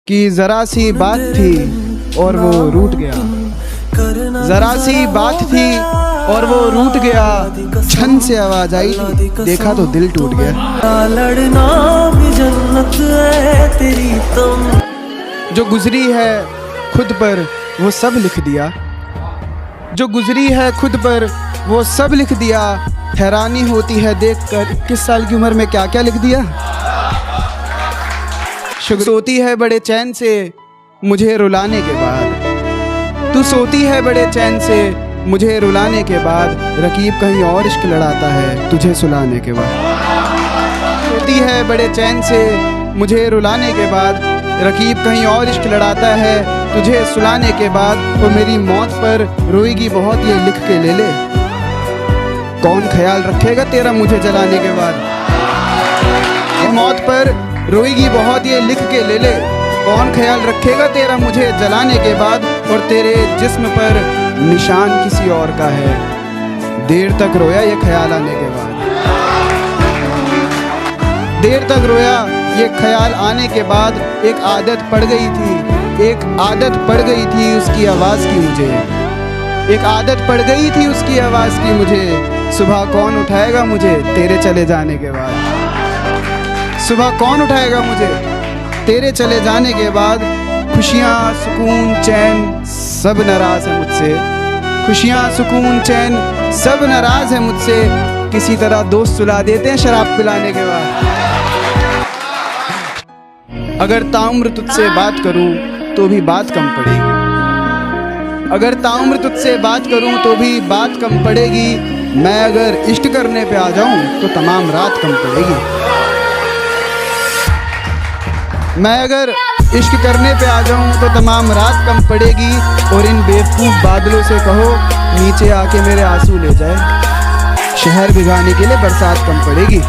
कि ज़रा सी बात थी और वो रूठ गया, ज़रा सी बात थी और वो रूठ गया। छन से आवाज़ आई, देखा तो दिल टूट गया। लड़ना भी जन्नत है तेरी तुम, जो गुजरी है खुद पर वो सब लिख दिया, जो गुजरी है खुद पर वो सब लिख दिया। हैरानी होती है देखकर 21 साल की उम्र में क्या क्या लिख दिया। सोती है बड़े चैन से मुझे रुलाने के बाद, तू सोती है बड़े चैन से मुझे रुलाने के बाद। रकीब कहीं और इश्क लड़ाता है तुझे सुलाने के बाद। सोती है बड़े चैन से मुझे रुलाने के बाद, रकीब कहीं और इश्क लड़ाता है तुझे सुलाने के बाद। वो मेरी मौत पर रोएगी बहुत ये लिख के ले ले, कौन ख्याल रखेगा तेरा मुझे जलाने के बाद। मौत पर रोएगी बहुत ये लिख के ले ले, कौन ख्याल रखेगा तेरा मुझे जलाने के बाद। और तेरे जिस्म पर निशान किसी और का है, देर तक रोया ये ख्याल आने के बाद। देर तक रोया ये ख्याल आने के बाद। एक आदत पड़ गई थी, एक आदत पड़ गई थी उसकी आवाज़ की मुझे, एक आदत पड़ गई थी उसकी आवाज़ की मुझे। सुबह कौन उठाएगा मुझे तेरे चले जाने के बाद, सुबह कौन उठाएगा मुझे तेरे चले जाने के बाद। खुशियाँ सुकून चैन सब नाराज़ है मुझसे, खुशियाँ सुकून चैन सब नाराज़ है मुझसे। किसी तरह दोस्त सुला देते हैं शराब पिलाने के बाद। अगर ताउम्र तुझसे बात करूं तो भी बात कम पड़ेगी, अगर ताउम्र तुझसे बात करूं तो भी बात कम पड़ेगी। मैं अगर इश्क करने पे आ जाऊं तो तमाम रात कम पड़ेगी, मैं अगर इश्क करने पे आ जाऊं तो तमाम रात कम पड़ेगी। और इन बेवकूफ़ बादलों से कहो नीचे आके मेरे आंसू ले जाए, शहर भिगाने के लिए बरसात कम पड़ेगी।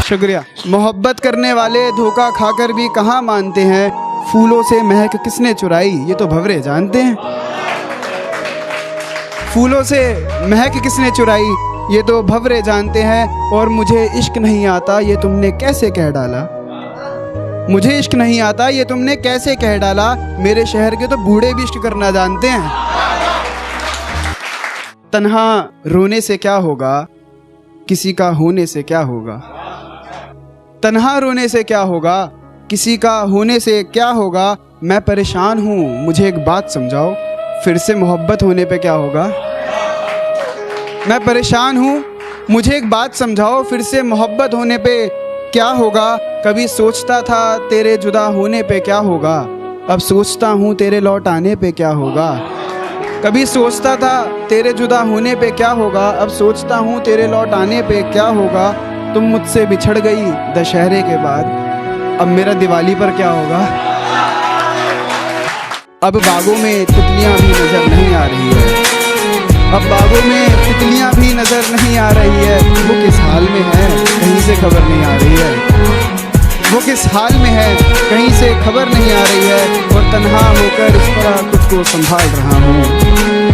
शुक्रिया। मोहब्बत करने वाले धोखा खाकर भी कहाँ मानते हैं, फूलों से महक किसने चुराई ये तो भंवरे जानते हैं। फूलों से महक किसने चुराई ये तो भंवरे जानते हैं। और मुझे इश्क नहीं आता ये तुमने कैसे कह डाला, मुझे इश्क नहीं आता ये तुमने कैसे कह डाला। मेरे शहर के तो बूढ़े भी इश्क करना जानते हैं। तन्हा रोने से क्या होगा, किसी का होने से क्या होगा। तन्हा रोने से क्या होगा, किसी का होने से क्या होगा। मैं परेशान हूँ मुझे एक बात समझाओ, फिर से मोहब्बत होने पे क्या होगा। मैं परेशान हूँ मुझे एक बात समझाओ, फिर से मोहब्बत होने पे क्या होगा। कभी सोचता था तेरे जुदा होने पे क्या होगा, अब सोचता हूँ तेरे लौट आने पे क्या होगा। कभी सोचता था तेरे जुदा होने पे क्या होगा, अब सोचता हूँ तेरे लौट आने पे क्या होगा। तुम मुझसे बिछड़ गई दशहरे के बाद, अब मेरा दिवाली पर क्या होगा। अब बागों में तितलियां भी नजर नहीं आ रही है, अब बागों में तितलियां भी नजर नहीं आ रही है। वो किस हाल में है कहीं से खबर नहीं आ रही है, वो किस हाल में है कहीं से खबर नहीं आ रही है। और तन्हा होकर इस तरह खुद को संभाल रहा हूँ,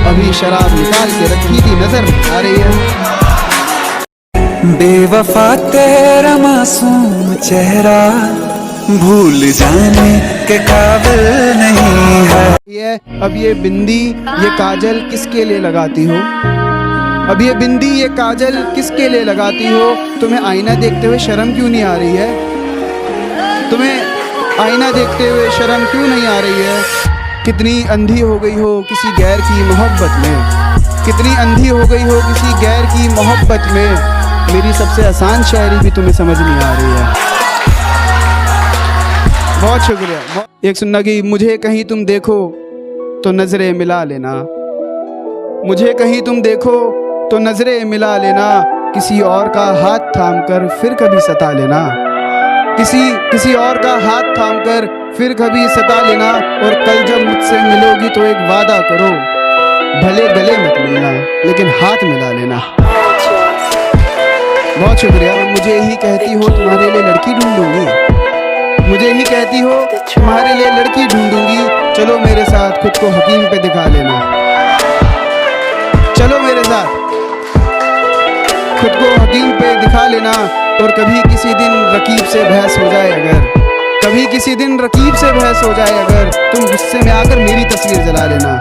अभी शराब निकाल के रखी थी नजर नहीं आ रही है। बेवफा तेरा मासूम चेहरा भूल जाने के काबिल नहीं है। अब ये बिंदी ये काजल किसके लिए लगाती हो, अब ये बिंदी ये काजल किसके लिए लगाती हो। तुम्हें आईना देखते हुए शर्म क्यों नहीं आ रही है, तुम्हें आईना देखते हुए शर्म क्यों नहीं आ रही है। कितनी अंधी हो गई हो किसी गैर की मोहब्बत में, कितनी अंधी हो गई हो किसी गैर की मोहब्बत में। मेरी सबसे आसान शायरी भी तुम्हें समझ नहीं आ रही है। बहुत शुक्रिया। एक सुनना कि मुझे कहीं तुम देखो तो नजरें मिला लेना, मुझे कहीं तुम देखो तो नजरें मिला लेना। किसी और का हाथ थाम कर फिर कभी सता लेना, किसी और का हाथ थाम कर फिर कभी सता लेना। और कल जब मुझसे मिलोगी तो एक वादा करो, भले गले मत मिलना लेकिन हाथ मिला लेना। बहुत शुक्रिया। मुझे ही कहती हो तुम्हारे लिए लड़की ढूंढूंगी, मुझे ही कहती हो तुम्हारे लिए लड़की ढूंढूंगी। चलो मेरे साथ खुद को हकीम पे दिखा लेना, चलो मेरे साथ खुद को हकीम पे दिखा लेना। और कभी किसी दिन रकीब से बहस हो जाए अगर, कभी किसी दिन रकीब से बहस हो जाए अगर, तुम गुस्से में आकर मेरी तस्वीर जला लेना।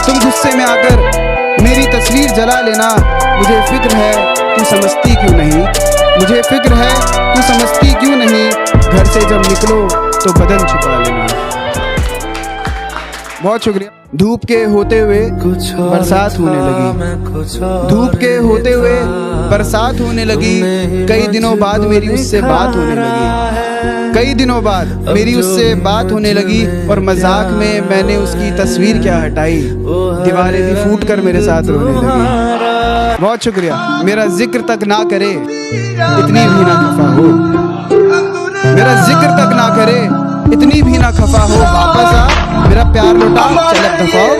तुम गुस्से में आकर मेरी तस्वीर जला लेना। मुझे फिक्र है तू समझती क्यों नहीं, मुझे फिक्र है तू समझती क्यों नहीं। घर से जब निकलो तो बदन छुपा लेना। बहुत शुक्रिया। धूप के होते हुए बरसात होने लगी, धूप के होते हुए बरसात होने लगी। कई दिनों बाद मेरी उससे बात होने लगी, कई दिनों बाद मेरी उससे बात होने लगी। और मजाक में मैंने उसकी तस्वीर क्या हटाई, दीवारें भी फूट कर मेरे साथ रोने लगी। बहुत शुक्रिया। मेरा जिक्र तक ना करे इतनी भी ना खफा हो, मेरा जिक्र तक ना करे इतनी भी ना खफा हो। वापस आ मेरा प्यार लौटा, चलक दफाओ।